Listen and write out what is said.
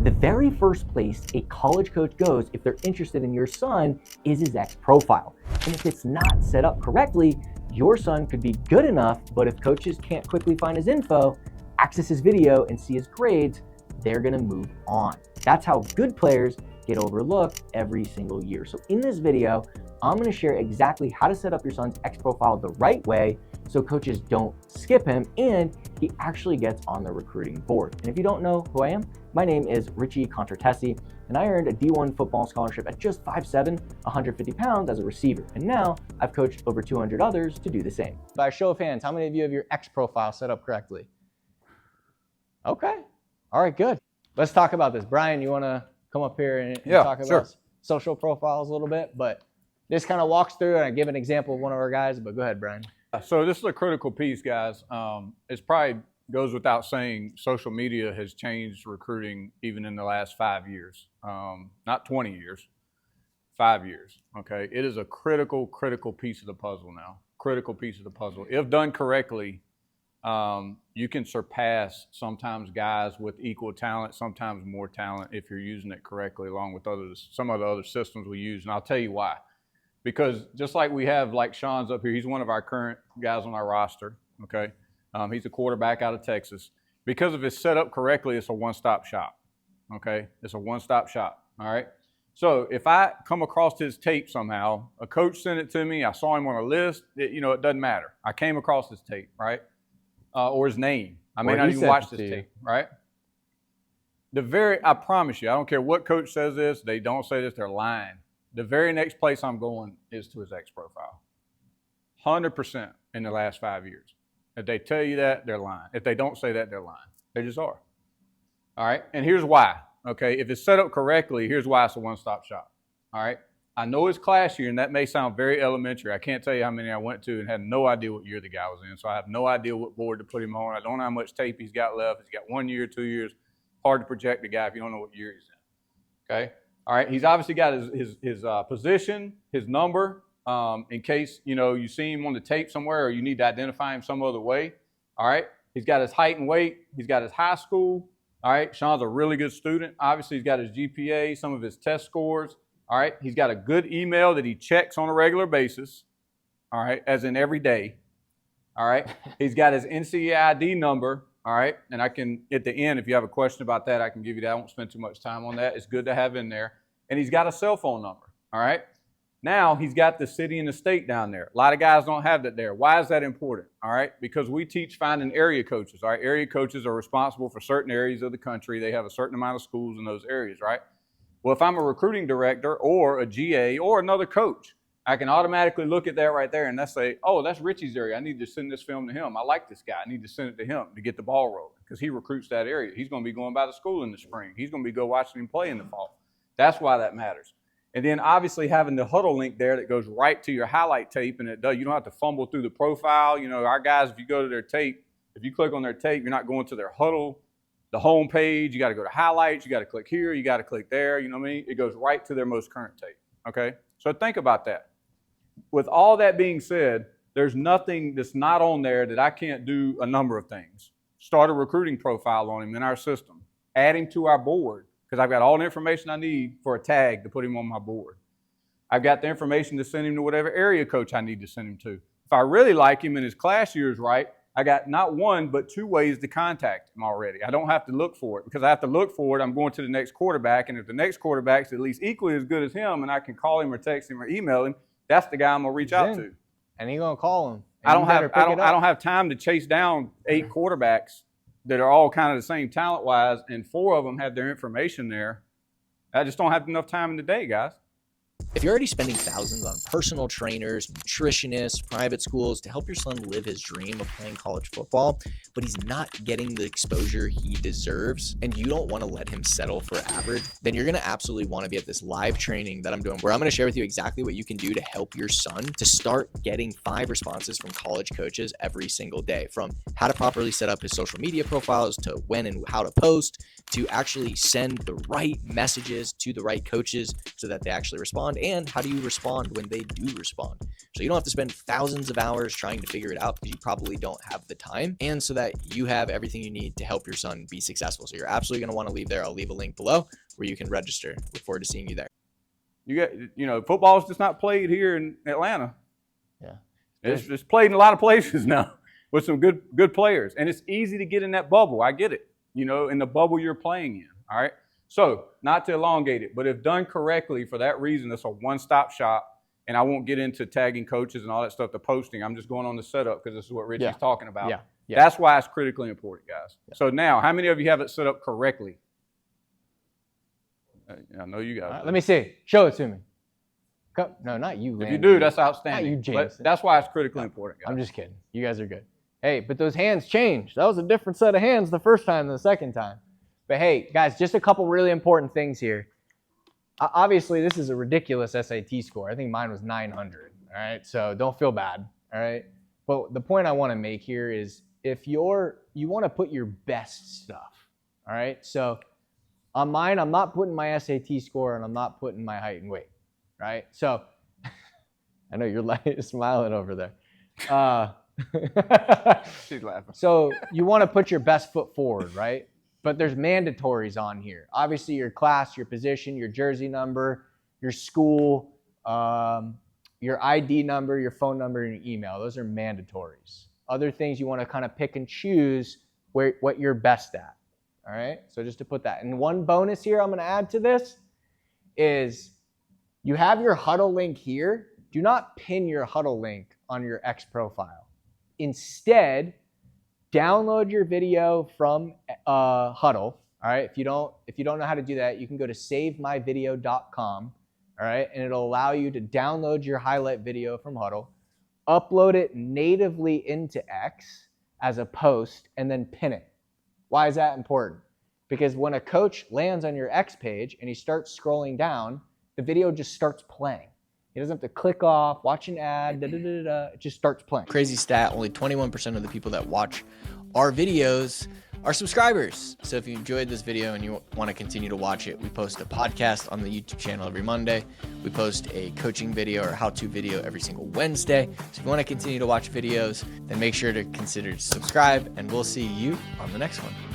The very first place a college coach goes if they're interested in your son is his X profile. And if it's not set up correctly, your son could be good enough, but if coaches can't quickly find his info, access his video, and see his grades, they're gonna move on. That's how good players get overlooked every single year. So in this video, I'm gonna share exactly how to set up your son's X profile the right way so coaches don't skip him and he actually gets on the recruiting board. And if you don't know who I am, my name is Richie Contartesi, and I earned a D1 football scholarship at just 5'7", 150 pounds as a receiver. And now I've coached over 200 others to do the same. By a show of hands, how many of you have your X profile set up correctly? Okay, all right, good. Let's talk about this. Brian, you wanna come up here and talk about social profiles a little bit? But this kind of walks through, and I give an example of one of our guys, but go ahead, Brian. So this is a critical piece, guys. It's probably goes without saying, social media has changed recruiting even in the last 5 years. Not 20 years, 5 years, okay? It is a critical piece of the puzzle now. Critical piece of the puzzle. If done correctly, you can surpass sometimes guys with equal talent, sometimes more talent if you're using it correctly along with some of the other systems we use. And I'll tell you why. Because just like we have, like Sean's up here, he's one of our current guys on our roster, okay? He's a quarterback out of Texas. Because if it's set up correctly, it's a one-stop shop, okay? It's a one-stop shop, all right? So if I come across his tape somehow, a coach sent it to me, I saw him on a list, it doesn't matter. I came across his tape, right? Or his name. I may not even watch this tape, right? I promise you, I don't care what coach says this, they don't say this, they're lying. The very next place I'm going is to his X profile. 100% in the last 5 years. If they tell you that, they're lying. If they don't say that, they're lying. They just are. All right? And here's why, okay? If it's set up correctly, here's why it's a one-stop shop. All right? I know it's class year, and that may sound very elementary. I can't tell you how many I went to and had no idea what year the guy was in, so I have no idea what board to put him on. I don't know how much tape he's got left. He's got 1 year, 2 years. Hard to project the guy if you don't know what year he's in, okay? All right, he's obviously got his position, his number, in case, you see him on the tape somewhere or you need to identify him some other way. All right, he's got his height and weight. He's got his high school. All right, Sean's a really good student. Obviously, he's got his GPA, some of his test scores. All right, he's got a good email that he checks on a regular basis. All right, as in every day. All right, he's got his NCAA ID number. All right, and I can, at the end, if you have a question about that, I can give you that. I won't spend too much time on that. It's good to have in there. And he's got a cell phone number, all right? Now, he's got the city and the state down there. A lot of guys don't have that there. Why is that important, all right? Because we teach finding area coaches, all right? Area coaches are responsible for certain areas of the country. They have a certain amount of schools in those areas, right? Well, if I'm a recruiting director or a GA or another coach, I can automatically look at that right there and say, oh, that's Richie's area. I need to send this film to him. I like this guy. I need to send it to him to get the ball rolling because he recruits that area. He's going to be going by the school in the spring. He's going to be watching him play in the fall. That's why that matters. And then obviously having the Huddle link there that goes right to your highlight tape, and you don't have to fumble through the profile. Our guys, if you go to their tape, if you click on their tape, you're not going to their Huddle, the home page. You got to go to highlights. You got to click here. You got to click there. You know what I mean? It goes right to their most current tape, okay? So think about that. With all that being said, there's nothing that's not on there that I can't do a number of things. Start a recruiting profile on him in our system. Add him to our board because I've got all the information I need for a tag to put him on my board. I've got the information to send him to whatever area coach I need to send him to. If I really like him and his class year is right, I got not one but 2 ways to contact him already. I don't have to look for it because I have to look for it. I'm going to the next quarterback, and if the next quarterback's at least equally as good as him and I can call him or text him or email him, that's the guy I'm going to reach out to. And you're going to call him. I don't have time to chase down 8 quarterbacks that are all kind of the same talent-wise, and 4 of them have their information there. I just don't have enough time in the day, guys. If you're already spending thousands on personal trainers, nutritionists, private schools to help your son live his dream of playing college football, but he's not getting the exposure he deserves, and you don't want to let him settle for average, then you're going to absolutely want to be at this live training that I'm doing, where I'm going to share with you exactly what you can do to help your son to start getting 5 responses from college coaches every single day, from how to properly set up his social media profiles to when and how to post, to actually send the right messages to the right coaches so that they actually respond respond, and how do you respond when they do respond. So you don't have to spend thousands of hours trying to figure it out because you probably don't have the time, and so that you have everything you need to help your son be successful. So you're absolutely going to want to leave there. I'll leave a link below where you can register. Look forward to seeing you there. Football is just not played here in Atlanta. Yeah. It's played in a lot of places now with some good players. And it's easy to get in that bubble. I get it. In the bubble you're playing in. All right. So not to elongate it, but if done correctly for that reason, it's a one-stop shop. And I won't get into tagging coaches and all that stuff, the posting. I'm just going on the setup because this is what Richie's talking about. Yeah. That's why it's critically important, guys. Yeah. So now, how many of you have it set up correctly? I know you guys. Let me see. Show it to me. No, not you, Landon. If you do, that's outstanding. Not you, James. But that's why it's critically important, guys. I'm just kidding. You guys are good. Hey, but those hands changed. That was a different set of hands the first time than the second time. But hey, guys, just a couple really important things here. Obviously, this is a ridiculous SAT score. I think mine was 900. All right, so don't feel bad. All right, but the point I want to make here is if you want to put your best stuff. All right, so on mine, I'm not putting my SAT score and I'm not putting my height and weight. Right, so I know you're smiling over there. She's laughing. So you want to put your best foot forward, right? But there's mandatories on here. Obviously, your class, your position, your jersey number, your school, your ID number, your phone number, and your email. Those are mandatories. Other things you want to kind of pick and choose what you're best at. All right? So just to put that. And one bonus here I'm going to add to this is you have your Huddle link here. Do not pin your Huddle link on your X profile. Instead, download your video from Huddle. All right. If you don't know how to do that, you can go to savemyvideo.com. All right, and it'll allow you to download your highlight video from Huddle, upload it natively into X as a post, and then pin it. Why is that important? Because when a coach lands on your X page and he starts scrolling down, the video just starts playing. He doesn't have to click off, watch an ad, it just starts playing. Crazy stat, only 21% of the people that watch our videos are subscribers. So if you enjoyed this video and you want to continue to watch it, we post a podcast on the YouTube channel every Monday. We post a coaching video or how-to video every single Wednesday. So if you want to continue to watch videos, then make sure to consider subscribe, and we'll see you on the next one.